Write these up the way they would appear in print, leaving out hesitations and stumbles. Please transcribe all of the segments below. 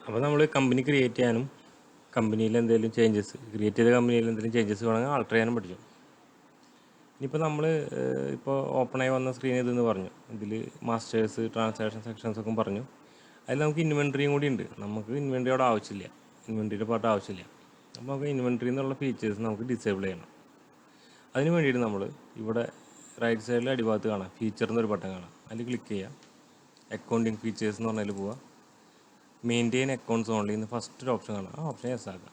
അപ്പോൾ നമ്മൾ company create ചെയ്യാനും കമ്പനിയിൽ എന്തെങ്കിലും ചേഞ്ചസ് ക്രിയേറ്റ് ചെയ്ത കമ്പനിയിൽ എന്തെങ്കിലും ചേഞ്ചസ് വേണമെങ്കിൽ ആൾട്ടർ ചെയ്യാനും പഠിച്ചു. ഇനിയിപ്പോൾ നമ്മൾ ഇപ്പോൾ ഓപ്പണായി വന്ന സ്ക്രീൻ ഇതെന്ന് പറഞ്ഞു, ഇതിൽ മാസ്റ്റേഴ്സ് ട്രാൻസാക്ഷൻ സെക്ഷൻസ് ഒക്കെ പറഞ്ഞു. അതിൽ നമുക്ക് ഇൻവെൻട്രിയും കൂടി ഉണ്ട്. നമുക്ക് ഇൻവെൻട്രിയോട് ആവശ്യമില്ല, ഇൻവെൻട്രിയുടെ പാർട്ട് ആവശ്യമില്ല. അപ്പോൾ നമുക്ക് ഇൻവെൻട്രി എന്നുള്ള ഫീച്ചേഴ്സ് നമുക്ക് ഡിസേബിൾ ചെയ്യണം. അതിന് വേണ്ടിയിട്ട് നമ്മൾ ഇവിടെ റൈറ്റ് സൈഡിൽ അടിഭാഗത്ത് കാണാം ഫീച്ചർ എന്നൊരു ബട്ടൺ കാണാം. അതിൽ ക്ലിക്ക് ചെയ്യുക. അക്കൗണ്ടിങ് ഫീച്ചേഴ്സ് എന്ന് പറഞ്ഞതിൽ പോവുക. മെയിൻറ്റെയിൻ അക്കൗണ്ട്സ് ഓൺലി എന്ന് ഫസ്റ്റ് ഒരു ഓപ്ഷൻ കാണാം. ആ ഓപ്ഷൻ യെസ് ആക്കുക.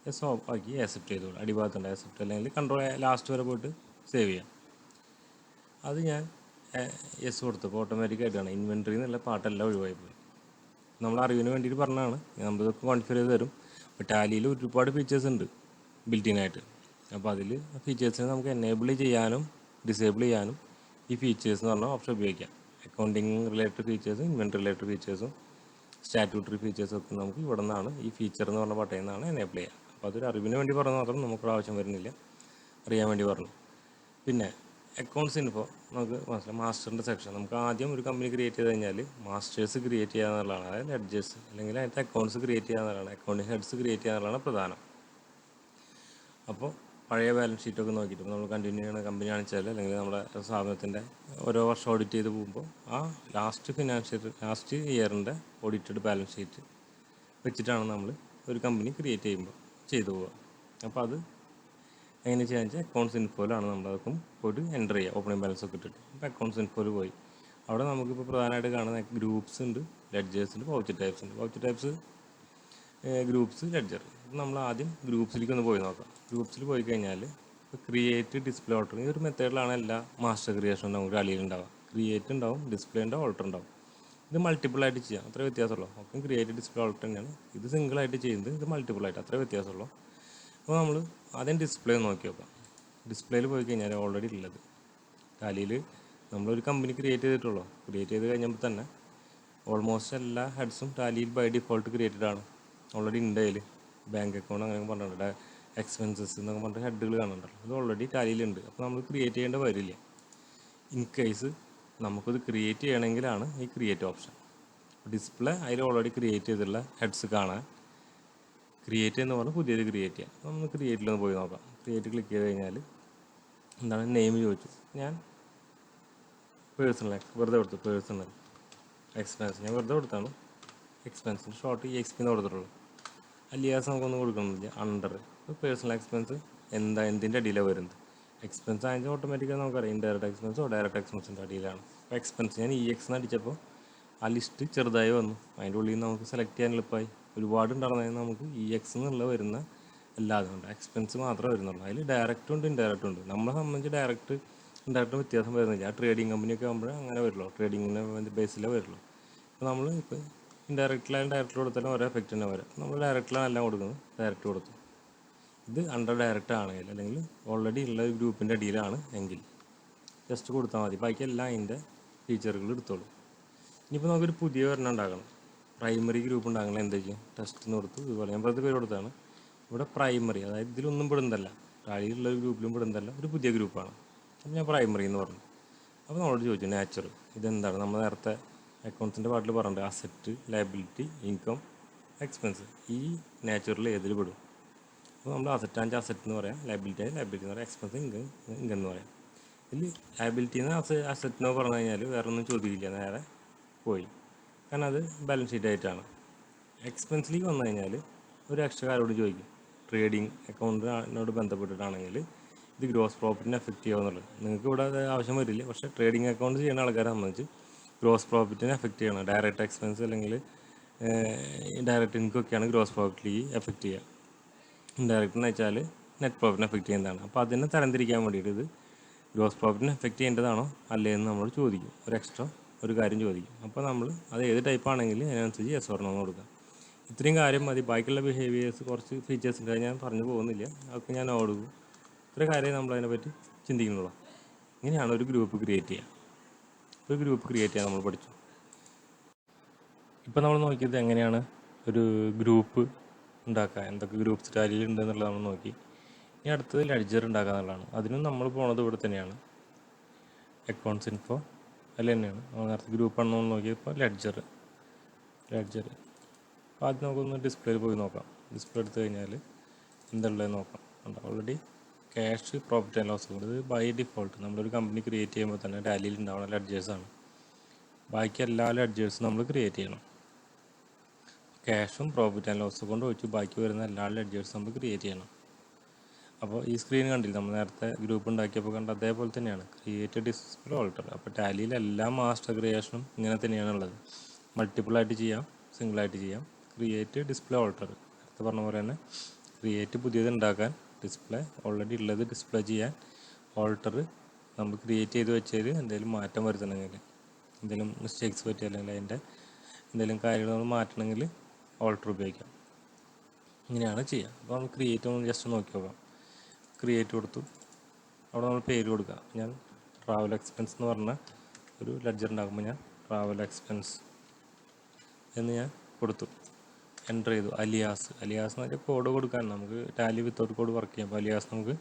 യെസ് ആക്കി ആക്സെപ്റ്റ് ചെയ്തോളൂ. അടിഭാഗത്തുണ്ട് ആക്സെപ്റ്റ്, അല്ലെങ്കിൽ കൺട്രോൾ ലാസ്റ്റ് വരെ പോയിട്ട് സേവ് ചെയ്യാം. അത് ഞാൻ യെസ് കൊടുത്തപ്പോൾ ഓട്ടോമാറ്റിക്കായിട്ടാണ് ഇൻവെൻട്രി എന്നുള്ള പാട്ടെല്ലാം ഒഴിവായി പോയി. നമ്മൾ അറിവിന് വേണ്ടിയിട്ട് പറഞ്ഞതാണ്, നമ്മളിതൊക്കെ കോൺഫിഗർ ചെയ്ത് തരും. ഇപ്പോൾ ടാലിയിൽ ഒരുപാട് ഫീച്ചേഴ്സ് ഉണ്ട് ബിൽറ്റിനായിട്ട്. അപ്പോൾ അതിൽ ഫീച്ചേഴ്സിനെ നമുക്ക് എനേബിൾ ചെയ്യാനും ഡിസേബിൾ ചെയ്യാനും ഈ ഫീച്ചേഴ്സ് എന്ന് പറഞ്ഞ ഓപ്ഷൻ ഉപയോഗിക്കാം. അക്കൗണ്ടിങ് റിലേറ്റഡ് ഫീച്ചേഴ്സും ഇൻവെൻട്രി റിലേറ്റഡ് ഫീച്ചേഴ്സും സ്റ്റാറ്റ്യൂട്ടറി ഫീച്ചേഴ്സും ഒക്കെ നമുക്ക് ഇവിടെ നിന്നാണ് ഈ ഫീച്ചർ എന്ന് പറഞ്ഞ ബട്ടണിൽ നിന്നാണ് എനേബിൾ ചെയ്യുക. അപ്പോൾ അതൊരു അറിവിന് വേണ്ടി പറഞ്ഞാൽ മാത്രം നമുക്കൊരു ആവശ്യം വരുന്നില്ല, അറിയാൻ വേണ്ടി പറഞ്ഞു. പിന്നെ അക്കൗണ്ട്സ് ഇൻഫോ നമുക്ക് മനസ്സിലായി. മാസ്റ്ററിൻ്റെ സെക്ഷൻ നമുക്ക് ആദ്യം ഒരു കമ്പനി ക്രിയേറ്റ് ചെയ്ത് കഴിഞ്ഞാൽ മാസ്റ്റേഴ്സ് ക്രിയേറ്റ് ചെയ്യുക എന്നുള്ളതാണ്, അതായത് ഹെഡ്ജസ് അല്ലെങ്കിൽ അതിൻ്റെ അക്കൗണ്ട്സ് ക്രിയേറ്റ് ചെയ്യുക എന്നുള്ളതാണ്, അക്കൗണ്ടിങ് ഹെഡ്സ് ക്രിയേറ്റ് ചെയ്യുക എന്നുള്ളതാണ് പ്രധാനം. അപ്പോൾ പഴയ ബാലൻസ് ഷീറ്റൊക്കെ നോക്കിയിട്ട് നമ്മൾ കണ്ടിന്യൂ ചെയ്യുന്ന കമ്പനി കാണിച്ചാൽ അല്ലെങ്കിൽ നമ്മുടെ സ്ഥാപനത്തിൻ്റെ ഓരോ വർഷം ഓഡിറ്റ് ചെയ്ത് പോകുമ്പോൾ ആ ലാസ്റ്റ് ഇയറിൻ്റെ ഓഡിറ്റഡ് ബാലൻസ് ഷീറ്റ് വെച്ചിട്ടാണ് നമ്മൾ ഒരു കമ്പനി ക്രിയേറ്റ് ചെയ്യുമ്പോൾ ചെയ്തു പോവുക. അപ്പോൾ അത് എങ്ങനെ ചെയ്യാന്ന് വെച്ചാൽ അക്കൗണ്ട്സ് ഇൻഫോയിലാണ് നമ്മളതൊക്കെ പോയിട്ട് എൻ്റർ ചെയ്യുക. ഓപ്പണിംഗ് ബാലൻസ് ഒക്കെ ഇട്ടിട്ട് അപ്പോൾ അക്കൗണ്ട്സ് ഇൻഫോയിൽ പോയി അവിടെ നമുക്കിപ്പോൾ പ്രധാനമായിട്ട് കാണുന്ന ഗ്രൂപ്പ്സ് ഉണ്ട്, ലെഡ്ജേഴ്സ് ഉണ്ട്, വൗച്ചർ ടൈപ്സ് ഉണ്ട്. Voucher types, groups, ledger. നമ്മൾ ആദ്യം ഗ്രൂപ്പ്സിലേക്ക് ഒന്ന് പോയി നോക്കാം. ഗ്രൂപ്പ്സിൽ പോയി കഴിഞ്ഞാൽ ഇപ്പോൾ ക്രിയേറ്റ്, ഡിസ്പ്ലേ, ഓൾട്ടർ, ഈ ഒരു മെത്തേഡിലാണ് എല്ലാ മാസ്റ്റർ ക്രിയേഷനും നമുക്ക് കളിയിൽ ഉണ്ടാവുക. ക്രിയേറ്റ് ഉണ്ടാവും, ഡിസ്പ്ലേ ഉണ്ടാവും, ഓൾട്ടർ ഉണ്ടാവും. ഇത് മൾട്ടിപ്പിളായിട്ട് ചെയ്യാം, അത്ര വ്യത്യാസമുള്ളൂ. അപ്പം ക്രിയേറ്റ്, ഡിസ്പ്ലേ, ഓൾട്ടർ തന്നെയാണ്. ഇത് സിംഗിളായിട്ട് ചെയ്യുന്നത്, ഇത് മൾട്ടിപ്പിളായിട്ട്, അത്ര വ്യത്യാസമുള്ളൂ. അപ്പോൾ നമ്മൾ ആദ്യം ഡിസ്പ്ലേ നോക്കി നോക്കാം. ഡിസ്പ്ലേയിൽ പോയി കഴിഞ്ഞാൽ ഓൾറെഡി ഉള്ളത് ടാലിയിൽ നമ്മളൊരു കമ്പനി ക്രിയേറ്റ് ചെയ്തിട്ടുള്ളൂ. ക്രിയേറ്റ് ചെയ്ത് കഴിഞ്ഞപ്പോൾ തന്നെ ഓൾമോസ്റ്റ് എല്ലാ ഹെഡ്സും ടാലിയിൽ ബൈ ഡിഫോൾട്ട് ക്രിയേറ്റഡ് ആണ്, ഓൾറെഡി ഉണ്ട്. അതിൽ ബാങ്ക് അക്കൗണ്ട് അങ്ങനെ പറഞ്ഞിട്ടുണ്ട്, എക്സ്പെൻസസ് എന്നൊക്കെ പറഞ്ഞിട്ട് ഹെഡുകൾ കാണുന്നുണ്ടല്ലോ, അത് ഓൾറെഡി ടാലിയിലുണ്ട്. അപ്പോൾ നമ്മൾ ക്രിയേറ്റ് ചെയ്യേണ്ട വരില്ല. ഇൻ കേസ് നമുക്കത് ക്രിയേറ്റ് ചെയ്യണമെങ്കിലാണ് ഈ ക്രിയേറ്റ് ഓപ്ഷൻ. ഡിസ്പ്ലേ അതിൽ ഓൾറെഡി ക്രിയേറ്റ് ചെയ്തിട്ടുള്ള ഹെഡ്സ് കാണാൻ ക്രിയേറ്റ് എന്ന് പറഞ്ഞാൽ പുതിയത് ക്രിയേറ്റ് ചെയ്യാം. അപ്പോൾ നമ്മൾ ക്രിയേറ്റിലൊന്ന് പോയി നോക്കാം. ക്രിയേറ്റ് ക്ലിക്ക് ചെയ്ത് കഴിഞ്ഞാൽ എന്താണ് നെയിം ചോദിച്ചു. ഞാൻ പേഴ്സണൽ വെറുതെ കൊടുത്തു, പേഴ്സണൽ എക്സ്പെൻസ് ഞാൻ വെറുതെ കൊടുത്താണ്. എക്സ്പെൻസിന് ഷോർട്ട് ഈ എക്സ്പി എന്ന് കൊടുത്തിട്ടുള്ളൂ. അലിയാസ് നമുക്കൊന്നും കൊടുക്കണമെന്നില്ല. അണ്ടർ പേഴ്സണൽ എക്സ്പെൻസ് എന്തിൻ്റെ അടിയിലാണ് വരുന്നത്. എക്സ്പെൻസ് ആണെങ്കിൽ ഓട്ടോമാറ്റിക്കായി നമുക്കറിയാം ഇൻഡയറക്റ്റ് എക്സ്പെൻസോ ഡയറക്റ്റ് എക്സ്പെൻസിൻ്റെ അടിയിലാണ്. അപ്പോൾ എക്സ്പെൻസ് ഞാൻ EX എന്ന് അടിച്ചപ്പോൾ ആ ലിസ്റ്റ് ചെറുതായി വന്നു. അതിൻ്റെ ഉള്ളിൽ നിന്ന് നമുക്ക് സെലക്ട് ചെയ്യാൻ എളുപ്പമായി. ഒരുപാട് ഉണ്ടായിരുന്നതിന് നമുക്ക് EX എന്നുള്ള വരുന്ന എല്ലാതും ഉണ്ട്. എക്സ്പെൻസ് മാത്രമേ വരുന്നുള്ളൂ. അതിൽ ഡയറക്റ്റും ഉണ്ട്, ഇൻഡയറക്റ്റും ഉണ്ട്. നമ്മളെ സംബന്ധിച്ച് ഡയറക്റ്റ് ഇൻഡയറക്റ്റ് വ്യത്യാസം വരുന്നില്ല. ട്രേഡിംഗ് കമ്പനിയൊക്കെ ആകുമ്പോഴേ അങ്ങനെ വരുള്ളൂ, ട്രേഡിങ്ങിൻ്റെ ബേസിലേ വരുള്ളൂ. അപ്പോൾ നമ്മൾ ഇപ്പോൾ ഇൻഡയറക്റ്റിലായാലും ഡയറക്റ്റ് കൊടുത്താലും ഓരോ എഫക്റ്റ് തന്നെ വരാം. നമ്മൾ ഡയറക്റ്റിലാണ് എല്ലാം കൊടുക്കുന്നത്, ഡയറക്റ്റ് കൊടുത്തു. ഇത് അണ്ടർ ഡയറക്റ്റ് ആണെങ്കിൽ അല്ലെങ്കിൽ ഓൾറെഡി ഉള്ള ഒരു ഗ്രൂപ്പിൻ്റെ അടിയിലാണ് എങ്കിൽ ജസ്റ്റ് കൊടുത്താൽ മതി. ബാക്കി എല്ലാം അതിൻ്റെ ഫീച്ചറുകൾ എടുത്തോളൂ. ഇനിയിപ്പോൾ നമുക്കൊരു പുതിയ ഒരെണ്ണം ഉണ്ടാക്കണം, പ്രൈമറി ഗ്രൂപ്പ് ഉണ്ടാകണം. എന്താ ചെയ്യും, ടെസ്റ്റ് എന്ന് കൊടുത്തു. ഇതുപോലെ ഞാൻ വെറുതെ പേര് കൊടുത്താണ്. ഇവിടെ പ്രൈമറി, അതായത് ഇതിലൊന്നും പെടുന്നതല്ല, ടാലിയിലുള്ള ഒരു ഗ്രൂപ്പിലും പെടുന്നതല്ല, ഒരു പുതിയ ഗ്രൂപ്പാണ്. അപ്പോൾ ഞാൻ പ്രൈമറി എന്ന് പറഞ്ഞു. അപ്പോൾ നമ്മളോട് ചോദിച്ചു നാച്ചുറൽ ഇതെന്താണ്. നമ്മൾ നേരത്തെ അക്കൗണ്ട്സിൻ്റെ പാർട്ടിൽ പറഞ്ഞിട്ടുണ്ട് അസറ്റ്, ലയബിലിറ്റി, ഇൻകം, എക്സ്പെൻസ്. ഈ നാച്ചുറൽ ഏതിൽ പെടും? അപ്പോൾ നമ്മൾ അസറ്റ് ആണെങ്കിൽ അസറ്റ് എന്ന് പറയാം, ലയബിലിറ്റി ആയി ലയബിലിറ്റി എന്ന് പറയാം, എക്സ്പെൻസ് ഇൻകം എന്ന് പറയാം. ഇതിൽ ലയബിലിറ്റി എന്ന് അസറ്റ് എന്ന് പറഞ്ഞു കഴിഞ്ഞാൽ വേറെ ഒന്നും ചോദിക്കില്ല, നേരെ പോയി, കാരണം അത് ബാലൻസ് ഷീറ്റ് ആയിട്ടാണ്. എക്സ്പെൻസിലേക്ക് വന്നു കഴിഞ്ഞാൽ ഒരു എക്സ്ട്രാ കാരോട് ചോദിക്കും. ട്രേഡിംഗ് അക്കൗണ്ടിനോട് ബന്ധപ്പെട്ടിട്ടാണെങ്കിൽ ഇത് ഗ്രോസ് പ്രോഫിറ്റിനെ എഫക്റ്റ് ചെയ്യുമെന്നുള്ളത്. നിങ്ങൾക്ക് ഇവിടെ അത് ആവശ്യം വരില്ല, പക്ഷേ ട്രേഡിംഗ് അക്കൗണ്ട് ചെയ്യുന്ന ആൾക്കാരെ സംബന്ധിച്ച് ഗ്രോസ് പ്രോഫിറ്റിനെ എഫക്റ്റ് ചെയ്യണം. ഡയറക്റ്റ് എക്സ്പെൻസ് അല്ലെങ്കിൽ ഡയറക്റ്റ് ഇൻകം ഒക്കെയാണ് ഗ്രോസ് പ്രോഫിറ്റിലേക്ക് എഫക്റ്റ് ചെയ്യുക. ഇൻഡയറക്റ്റ് എന്ന് വെച്ചാൽ നെറ്റ് പ്രോഫിറ്റിനെ എഫക്റ്റ് ചെയ്യുന്നതാണ്. അപ്പോൾ അതിനെ തരംതിരിക്കാൻ വേണ്ടിയിട്ട് ഇത് ഗ്രോസ് പ്രോഫിറ്റിനെ എഫക്റ്റ് ചെയ്യേണ്ടതാണോ അല്ലേ എന്ന് നമ്മൾ ചോദിക്കും, ഒരു എക്സ്ട്രാ ഒരു കാര്യം ചോദിക്കും. അപ്പോൾ നമ്മൾ അത് ഏത് ടൈപ്പ് ആണെങ്കിൽ അതിനനുസരിച്ച് യെസ് ഓർ നോ എന്ന് കൊടുക്കാം. ഇത്രയും കാര്യം മതി. ബാക്കിയുള്ള ബിഹേവിയേഴ്സ് കുറച്ച് ഫീച്ചേഴ്സ് ഉണ്ട്, ഞാൻ പറഞ്ഞു പോകുന്നില്ല, അതൊക്കെ ഞാൻ കൊടുക്കും. ഇത്ര കാര്യം നമ്മളതിനെ പറ്റി ചിന്തിക്കുന്നുള്ളൂ. ഇങ്ങനെയാണ് ഒരു ഗ്രൂപ്പ് ക്രിയേറ്റ് ചെയ്യുക. ഒരു ഗ്രൂപ്പ് ക്രിയേറ്റ് ചെയ്യാൻ നമ്മൾ പഠിച്ചു. ഇപ്പോൾ നമ്മൾ നോക്കിയത് എങ്ങനെയാണ് ഒരു ഗ്രൂപ്പ് ഉണ്ടാക്കുക, എന്തൊക്കെ ഗ്രൂപ്പ്സ് ടാലിയിൽ ഉണ്ട് എന്നുള്ളത് നമ്മൾ നോക്കി. ഇനി അടുത്തത് ലെഡ്ജർ ഉണ്ടാക്കുക എന്നുള്ളതാണ്. അതിനും നമ്മൾ പോണത് ഇവിടെ തന്നെയാണ്, അക്കൗണ്ട്സ് ഇൻഫോ അതിൽ തന്നെയാണ്. നമ്മൾ നേരത്തെ ഗ്രൂപ്പാണെന്ന് നോക്കിയപ്പോൾ ലെഡ്ജർ അപ്പോൾ ആദ്യം നമുക്കൊന്ന് ഡിസ്പ്ലേയിൽ പോയി നോക്കാം. ഡിസ്പ്ലേ എടുത്തു കഴിഞ്ഞാൽ എന്തുള്ളതെന്ന് നോക്കാം. Already cash, profit and loss കൊണ്ട് ഇത് ബൈ ഡിഫോൾട്ട് നമ്മളൊരു കമ്പനി ക്രിയേറ്റ് ചെയ്യുമ്പോൾ തന്നെ ടാലിയിൽ ഉണ്ടാവുന്ന ലെഡ്ജേഴ്സാണ്. ബാക്കി എല്ലാ ലെഡ്ജേഴ്സും നമ്മൾ ക്രിയേറ്റ് ചെയ്യണം. ക്യാഷും പ്രോഫിറ്റ് ആൻഡ് ലോസ് കൊണ്ട് ഒഴിച്ച് ബാക്കി വരുന്ന എല്ലാ ലെഡ്ജേഴ്സും നമ്മൾ ക്രിയേറ്റ് ചെയ്യണം. അപ്പോൾ ഈ സ്ക്രീൻ കണ്ടില്ല, നമ്മൾ നേരത്തെ ഗ്രൂപ്പ് ഉണ്ടാക്കിയപ്പോൾ കണ്ട അതേപോലെ തന്നെയാണ് ക്രിയേറ്റ്, ഡിസ്പ്ലേ, ഓൾട്ടർ. അപ്പോൾ ടാലിയിൽ എല്ലാ മാസ്റ്റർ ക്രിയേഷനും ഇങ്ങനെ തന്നെയാണുള്ളത്. മൾട്ടിപ്പിളായിട്ട് ചെയ്യാം, സിംഗിളായിട്ട് ചെയ്യാം. Create, display, alter. നേരത്തെ പറഞ്ഞ പോലെ തന്നെ ക്രിയേറ്റ് പുതിയത് ഉണ്ടാക്കാൻ, ഡിസ്പ്ലേ ഓൾറെഡി ഉള്ളത് ഡിസ്പ്ലേ ചെയ്യാൻ, ഓൾട്ടർ നമ്മൾ ക്രിയേറ്റ് ചെയ്ത് വെച്ചതിൽ എന്തെങ്കിലും മാറ്റം വരുത്തണമെങ്കിൽ, എന്തെങ്കിലും മിസ്റ്റേക്സ് പറ്റുക അല്ലെങ്കിൽ അതിൻ്റെ എന്തെങ്കിലും കാര്യങ്ങൾ നമ്മൾ മാറ്റണമെങ്കിൽ ഓൾട്ടർ ഉപയോഗിക്കാം. ഇങ്ങനെയാണ് ചെയ്യുക. അപ്പോൾ നമ്മൾ ക്രിയേറ്റ് ഒന്ന് ജസ്റ്റ് നോക്കി നോക്കാം. ക്രിയേറ്റ് കൊടുത്തു, അവിടെ നമ്മൾ പേര് കൊടുക്കുക. ഞാൻ ട്രാവൽ എക്സ്പെൻസ് എന്ന് പറഞ്ഞ ഒരു ലെഡ്ജർ ഉണ്ടാക്കുമ്പോൾ ഞാൻ ട്രാവൽ എക്സ്പെൻസ് എന്ന് ഞാൻ കൊടുത്തു, എൻ്റർ ചെയ്തു. അലിയാസ് എന്ന് വെച്ചാൽ കോഡ് കൊടുക്കാൻ, നമുക്ക് ടാലി വിത്തൗട്ട് കോഡ് വർക്ക് ചെയ്യാം. അപ്പോൾ അലിയാസ് നമുക്ക്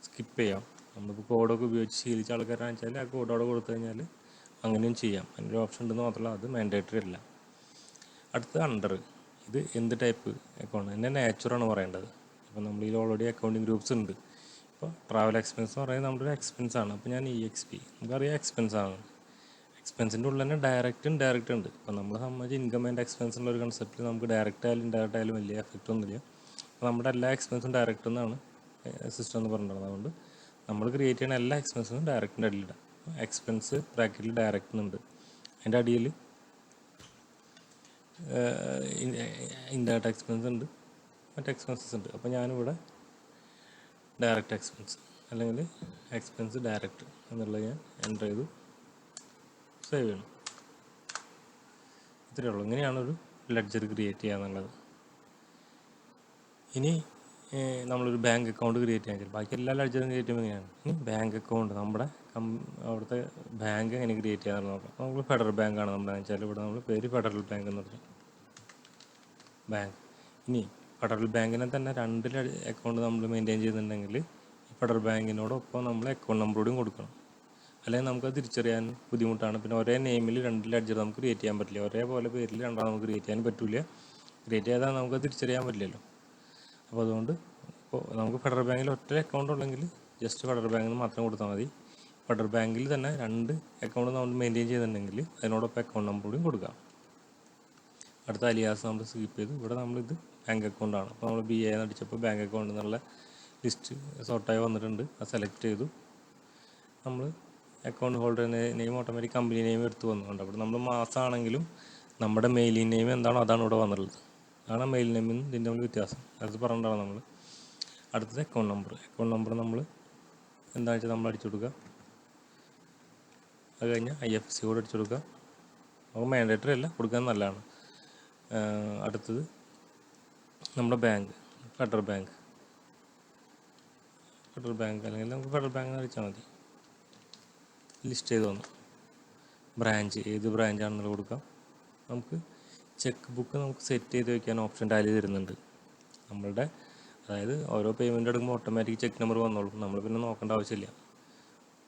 സ്കിപ്പ് ചെയ്യാം. നമ്മളിപ്പോൾ കോഡൊക്കെ ഉപയോഗിച്ച് ശീലിച്ച ആൾക്കാരാണെന്ന് വെച്ചാൽ ആ കോഡ് അവിടെ കൊടുത്തു കഴിഞ്ഞാൽ അങ്ങനെയും ചെയ്യാം. അതിൻ്റെ ഒരു ഓപ്ഷൻ ഉണ്ടെന്ന് മാത്രമല്ല, അത് മാൻഡേറ്ററി അല്ല. അടുത്ത അണ്ടർ, ഇത് എന്ത് ടൈപ്പ് അക്കൗണ്ട്, എൻ്റെ നേച്ചറാണ് പറയേണ്ടത്. അപ്പോൾ നമ്മൾ ഇതിൽ ഓൾറെഡി അക്കൗണ്ടിങ് ഗ്രൂപ്പ്സ് ഉണ്ട്. ഇപ്പോൾ ട്രാവൽ എക്സ്പെൻസ് എന്ന് പറയുന്നത് നമ്മുടെ ഒരു എക്സ്പെൻസാണ്. അപ്പോൾ ഞാൻ EXP, നമുക്കറിയാം എക്സ്പെൻസാണ്. എക്സ്പെൻസിൻ്റെ ഉള്ളിൽ തന്നെ ഡയറക്റ്റ്, ഇൻഡയറക്റ്റ് ഉണ്ട്. ഇപ്പോൾ നമ്മളെ സംബന്ധിച്ച് ഇൻകം ആൻഡ് എക്സ്പെൻസ് ഉള്ള ഒരു കൺസെപ്റ്റിൽ നമുക്ക് ഡയറക്റ്റ് ആയാലും ഇൻഡയറക്റ്റ് ആയാലും വലിയ എഫക്റ്റ് ഒന്നുമില്ല. അപ്പോൾ നമ്മുടെ എല്ലാ എക്സ്പെൻസും ഡയറക്റ്റ് എന്നാണ് സിസ്റ്റം എന്ന് പറഞ്ഞിട്ടുള്ളത്. അതുകൊണ്ട് നമ്മൾ ക്രിയേറ്റ് ചെയ്യുന്ന എല്ലാ എക്സ്പെൻസും ഡയറക്റ്റിൻ്റെ അടിയിലിടാം. എക്സ്പെൻസ് ബ്രാക്കറ്റിൽ ഡയറക്റ്റ് ഉണ്ട്, അതിൻ്റെ അടിയിൽ ഇൻഡയറക്റ്റ് എക്സ്പെൻസ് ഉണ്ട്, മറ്റ് എക്സ്പെൻസസ് ഉണ്ട്. അപ്പോൾ ഞാനിവിടെ ഡയറക്റ്റ് എക്സ്പെൻസ് അല്ലെങ്കിൽ എക്സ്പെൻസ് ഡയറക്റ്റ് എന്നുള്ളത് ഞാൻ എൻ്റർ ചെയ്തു, സേവ് ചെയ്യണം. ഇത്രയേ ഉള്ളൂ. ഇങ്ങനെയാണൊരു ലെഡ്ജർ ക്രിയേറ്റ് ചെയ്യുക എന്നുള്ളത്. ഇനി നമ്മളൊരു ബാങ്ക് അക്കൗണ്ട് ക്രിയേറ്റ് ചെയ്യാൻ, ബാക്കി എല്ലാ ലെഡ്ജറും ക്രിയേറ്റ് ചെയ്യുമ്പോൾ ഇങ്ങനെയാണ്. ഇനി ബാങ്ക് അക്കൗണ്ട്, നമ്മുടെ അവിടുത്തെ ബാങ്ക് എങ്ങനെ ക്രിയേറ്റ് ചെയ്യാമെന്ന് നോക്കാം. നമുക്ക് ഫെഡറൽ ബാങ്കാണ് നമ്മുടെ വെച്ചാൽ ഇവിടെ നമ്മൾ പേര് ഫെഡറൽ ബാങ്ക് എന്ന് പറഞ്ഞു ബാങ്ക്. ഇനി ഫെഡറൽ ബാങ്കിനെ തന്നെ 2 അക്കൗണ്ട് നമ്മൾ മെയിൻറ്റെയിൻ ചെയ്യുന്നുണ്ടെങ്കിൽ ഈ ഫെഡറൽ ബാങ്കിനോടൊപ്പം നമ്മൾ അക്കൗണ്ട് നമ്പർ കൂടിയും കൊടുക്കണം. അല്ലെങ്കിൽ നമുക്കത് തിരിച്ചറിയാൻ ബുദ്ധിമുട്ടാണ്. പിന്നെ ഒരേ നെയിമിൽ 2 ലെഡ്ജർ നമുക്ക് ക്രിയേറ്റ് ചെയ്യാൻ പറ്റില്ല. ഒരേപോലെ പേരിൽ രണ്ടാണ് നമുക്ക് ക്രിയേറ്റ് ചെയ്യാൻ പറ്റില്ല. ക്രിയേറ്റ് ചെയ്താൽ നമുക്കത് തിരിച്ചറിയാൻ പറ്റില്ലല്ലോ. അപ്പോൾ അതുകൊണ്ട് ഇപ്പോൾ നമുക്ക് ഫെഡറൽ ബാങ്കിൽ ഒറ്റ അക്കൗണ്ട് ഉണ്ടെങ്കിൽ ജസ്റ്റ് ഫെഡറൽ ബാങ്കിൽ മാത്രം കൊടുത്താൽ മതി. ഫെഡറൽ ബാങ്കിൽ തന്നെ 2 അക്കൗണ്ട് നമ്മൾ മെയിൻറ്റെയിൻ ചെയ്യുന്നുണ്ടെങ്കിൽ അതിനോടൊപ്പം അക്കൗണ്ട് നമ്പർ കൂടിയും കൊടുക്കാം. അടുത്ത അലിയാസ് നമ്മൾ സ്കിപ്പ് ചെയ്തു. ഇവിടെ നമ്മളിത് ബാങ്ക് അക്കൗണ്ടാണ്. അപ്പോൾ നമ്മൾ BA എന്ന് അടിച്ചപ്പോൾ ബാങ്ക് അക്കൗണ്ട് എന്നുള്ള ലിസ്റ്റ് സോർട്ടായി വന്നിട്ടുണ്ട്. അത് സെലക്ട് ചെയ്തു. നമ്മൾ account holder name automatic company name എടുത്ത് വന്നിട്ടുണ്ട്. അവിടെ നമ്മൾ മാസമാണെങ്കിലും നമ്മുടെ മെയിലിംഗ് നെയിം എന്താണോ അതാണ് ഇവിടെ വന്നിട്ടുള്ളത്. അതാണ് മെയിൽ നെയിമിന് ഇതിൻ്റെ നമ്മൾ വ്യത്യാസം. അത് പറഞ്ഞിട്ടാണ് നമ്മൾ. അടുത്തത് അക്കൗണ്ട് നമ്പർ നമ്മൾ എന്താണെന്ന് വെച്ചാൽ നമ്മൾ അടിച്ചു കൊടുക്കുക. അത് കഴിഞ്ഞാൽ IFSC കോഡ് അടിച്ചു കൊടുക്കുക. നമുക്ക് മാൻഡേറ്ററി അല്ല, കൊടുക്കാൻ നല്ലതാണ്. അടുത്തത് നമ്മുടെ ബാങ്ക്, ഫെഡറൽ ബാങ്ക് അല്ലെങ്കിൽ നമുക്ക് ഫെഡറൽ ബാങ്ക് അടിച്ചാൽ മതി. ലിസ്റ്റ് ചെയ്ത് വന്നു. ബ്രാഞ്ച്, ഏത് ബ്രാഞ്ചാണെന്നുള്ളത് കൊടുക്കാം. നമുക്ക് ചെക്ക് ബുക്ക് നമുക്ക് സെറ്റ് ചെയ്ത് വയ്ക്കാൻ ഓപ്ഷൻ ടാലി തരുന്നുണ്ട്. നമ്മളുടെ അതായത് ഓരോ പേയ്മെൻറ്റ് എടുക്കുമ്പോൾ ഓട്ടോമാറ്റിക് ചെക്ക് നമ്പർ വന്നോളും, നമ്മൾ പിന്നെ നോക്കേണ്ട ആവശ്യമില്ല.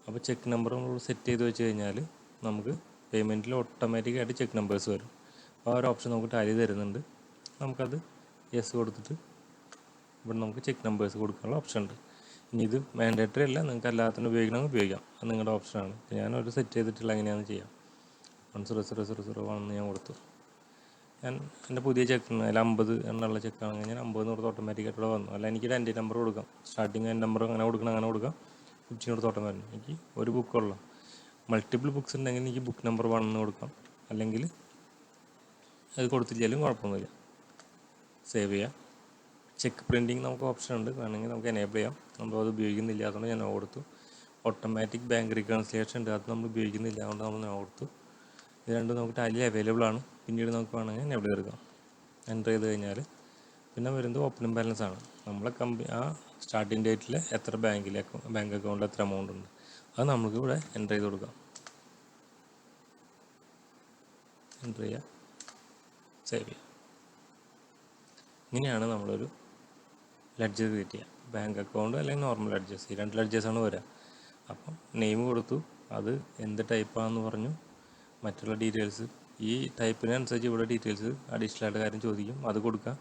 അപ്പോൾ ചെക്ക് നമ്പർ നമ്മൾ സെറ്റ് ചെയ്ത് വെച്ച് കഴിഞ്ഞാൽ നമുക്ക് പേയ്മെൻറ്റിൽ ഓട്ടോമാറ്റിക്കായിട്ട് ചെക്ക് നമ്പേഴ്സ് വരും. അപ്പോൾ ആ ഒരു ഓപ്ഷൻ നമുക്ക് ടാലി തരുന്നുണ്ട്. നമുക്കത് യെസ് കൊടുത്തിട്ട് ഇവിടെ നമുക്ക് ചെക്ക് നമ്പേഴ്സ് കൊടുക്കാനുള്ള ഓപ്ഷൻ ഉണ്ട്. ഇനി ഇത് മാൻഡേറ്ററി അല്ല, നിങ്ങൾക്ക് എല്ലാത്തിനും ഉപയോഗിക്കണമെങ്കിൽ ഉപയോഗിക്കാം, അത് നിങ്ങളുടെ ഓപ്ഷനാണ്. ഞാനൊരു സെറ്റ് ചെയ്തിട്ടുള്ള എങ്ങനെയാണെന്ന് ചെയ്യാം. 100001 ഞാൻ കൊടുത്തു. ഞാൻ എൻ്റെ പുതിയ ചെക്കിന് അതിൽ 50 എന്നുള്ള ചെക്കാണെങ്കിൽ ഞാൻ 50 കൊടുത്ത് ഓട്ടോമാറ്റിക്കായിട്ട് ഇവിടെ വന്നു. അല്ല എനിക്ക് എൻ്റെ നമ്പർ കൊടുക്കാം, സ്റ്റാർട്ടിങ് എൻ്റെ നമ്പർ അങ്ങനെ കൊടുക്കണം, അങ്ങനെ കൊടുക്കാം. 15 കൊടുത്ത് ഓട്ടോമാറ്റിക്. എനിക്ക് ഒരു ബുക്കുള്ള മൾട്ടിപ്പിൾ ബുക്ക്സ് ഉണ്ടെങ്കിൽ എനിക്ക് ബുക്ക് നമ്പർ 1 എന്ന് കൊടുക്കാം. അല്ലെങ്കിൽ അത് കൊടുത്തില്ലാലും കുഴപ്പമൊന്നുമില്ല. സേവ് ചെയ്യാം. ചെക്ക് പ്രിൻറ്റിങ് നമുക്ക് ഓപ്ഷൻ ഉണ്ട്, വേണമെങ്കിൽ നമുക്ക് എനേബിൾ ചെയ്യാം. നമ്മളത് ഉപയോഗിക്കുന്നില്ല, അതുകൊണ്ട് ഞാൻ കൊടുത്തു. ഓട്ടോമാറ്റിക് ബാങ്ക് റീകൺസിലേഷൻ ഉണ്ട്, അത് നമ്മൾ ഉപയോഗിക്കുന്നില്ല, അതുകൊണ്ട് നമ്മൾ കൊടുത്തു. ഇത് രണ്ടും നമുക്ക് ടാലി അവൈലബിൾ ആണ്. പിന്നീട് നമുക്ക് വേണമെങ്കിൽ എനേബിൾ ചെയ്തെടുക്കാം. എൻ്റർ ചെയ്ത് കഴിഞ്ഞാൽ പിന്നെ വരുന്നത് ഓപ്പണിംഗ് ബാലൻസ് ആണ്. നമ്മളെ ആ സ്റ്റാർട്ടിംഗ് ഡേറ്റിൽ എത്ര ബാങ്ക് അക്കൗണ്ടിൽ എത്ര എമൗണ്ട് ഉണ്ട് അത് നമുക്ക് ഇവിടെ എൻ്റർ ചെയ്ത് കൊടുക്കാം. എൻ്റർ ചെയ്യുക, സേവ് ചെയ്യുക. ഇങ്ങനെയാണ് നമ്മളൊരു ലെഡ്ജർ ക്രിയേറ്റ് ചെയ്യുക. ബാങ്ക് അക്കൗണ്ട് അല്ലെങ്കിൽ നോർമൽ ലെഡ്ജേഴ്സ്, ഈ 2 ലെഡ്ജേഴ്സാണ് വരിക. അപ്പം നെയിം കൊടുത്തു, അത് എന്ത് ടൈപ്പാണെന്ന് പറഞ്ഞു, മറ്റുള്ള ഡീറ്റെയിൽസ് ഈ ടൈപ്പിനനുസരിച്ച് ഇവിടെ ഡീറ്റെയിൽസ് അഡീഷണൽ ആയിട്ട് കാര്യം ചോദിക്കും, അത് കൊടുക്കുക,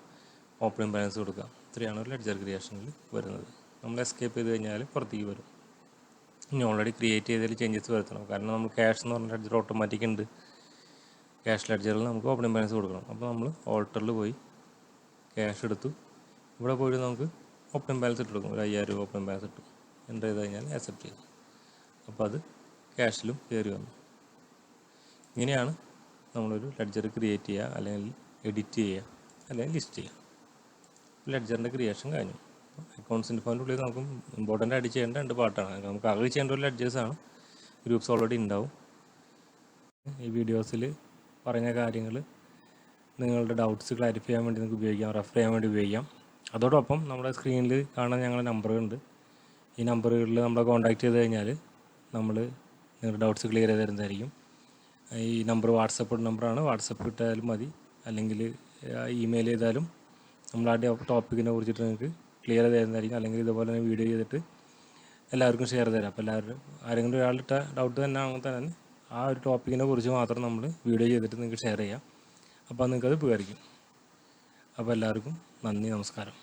ഓപ്പണിംഗ് ബാലൻസ് കൊടുക്കുക. ഇത്രയാണ് ഒരു ലെഡ്ജർ ക്രിയേഷനിൽ വരുന്നത്. നമ്മൾ എസ്കേപ്പ് ചെയ്ത് കഴിഞ്ഞാൽ പുറത്തേക്ക് വരും. ഇനി ഓൾറെഡി ക്രിയേറ്റ് ചെയ്തതിൽ ചേഞ്ചസ് വരുത്തണം. കാരണം നമ്മൾ ക്യാഷ് എന്ന് പറഞ്ഞ ലെഡ്ജർ ഓട്ടോമാറ്റിക് ഉണ്ട്. ക്യാഷ് ലെഡ്ജറിൽ നമുക്ക് ഓപ്പണിംഗ് ബാലൻസ് കൊടുക്കണം. അപ്പോൾ നമ്മൾ ഓൾട്ടറിൽ പോയി ക്യാഷ് എടുത്തു. ഇവിടെ പോയിട്ട് നമുക്ക് ഓപ്പണിംഗ് ബാലൻസ് ഇട്ട് കൊടുക്കും. ഒരു 5000 രൂപ ഓപ്പണിംഗ് ബാലൻസ് ഇട്ടു. എൻ്റർ ചെയ്ത് കഴിഞ്ഞാൽ ആക്സെപ്റ്റ് ചെയ്തു. അപ്പോൾ അത് ക്യാഷിലും കയറി വന്നു. ഇങ്ങനെയാണ് നമ്മളൊരു ലെഡ്ജർ ക്രിയേറ്റ് ചെയ്യുക, അല്ലെങ്കിൽ എഡിറ്റ് ചെയ്യുക, അല്ലെങ്കിൽ ലിസ്റ്റ് ചെയ്യുക. ലെഡ്ജറിൻ്റെ ക്രിയേഷൻ കഴിഞ്ഞു. അക്കൗണ്ട്സ് ഇൻഫോൻ്റെ ഉള്ളിൽ നമുക്ക് ഇമ്പോർട്ടൻ്റ് ആയിട്ട് ചെയ്യേണ്ട 2 പാർട്ടാണ്. നമുക്ക് ആകെ ചെയ്യേണ്ട ഒരു ലെഡ്ജേഴ്സാണ്. ഗ്രൂപ്പ്സ് ഓൾറെഡി ഉണ്ടാവും. ഈ വീഡിയോസിൽ പറഞ്ഞ കാര്യങ്ങൾ നിങ്ങളുടെ ഡൗട്ട്സ് ക്ലാരിഫൈ ചെയ്യാൻ വേണ്ടി നിങ്ങൾക്ക് ഉപയോഗിക്കാം, റെഫർ ചെയ്യാൻ വേണ്ടി ഉപയോഗിക്കാം. അതോടൊപ്പം നമ്മുടെ സ്ക്രീനിൽ കാണാൻ ഞങ്ങളുടെ നമ്പറുണ്ട്. ഈ നമ്പറുകളിൽ നമ്മളെ കോൺടാക്റ്റ് ചെയ്ത് കഴിഞ്ഞാൽ നമ്മൾ നിങ്ങളുടെ ഡൗട്ട്സ് ക്ലിയർ ചെയ്ത് തരുന്നതായിരിക്കും. ഈ നമ്പർ വാട്സപ്പ് നമ്പറാണ്. വാട്സപ്പ് ഇട്ടാലും മതി, അല്ലെങ്കിൽ ഇമെയിൽ ചെയ്താലും നമ്മൾ ആ ടോപ്പിക്കിനെ കുറിച്ചിട്ട് നിങ്ങൾക്ക് ക്ലിയർ ചെയ്ത് തരുന്നതായിരിക്കും. അല്ലെങ്കിൽ ഇതുപോലെ തന്നെ വീഡിയോ ചെയ്തിട്ട് എല്ലാവർക്കും ഷെയർ ചെയ്ത് തരാം. അപ്പോൾ ആരെങ്കിലും ഒരാളിട്ട ഡൗട്ട് തന്നെ ആണെങ്കിൽ തന്നെ ആ ഒരു ടോപ്പിക്കിനെ കുറിച്ച് മാത്രം നമ്മൾ വീഡിയോ ചെയ്തിട്ട് നിങ്ങൾക്ക് ഷെയർ ചെയ്യാം. അപ്പോൾ നിങ്ങൾക്കത് ഉപകരിക്കും. അപ്പോൾ എല്ലാവർക്കും നന്ദി, നമസ്കാരം.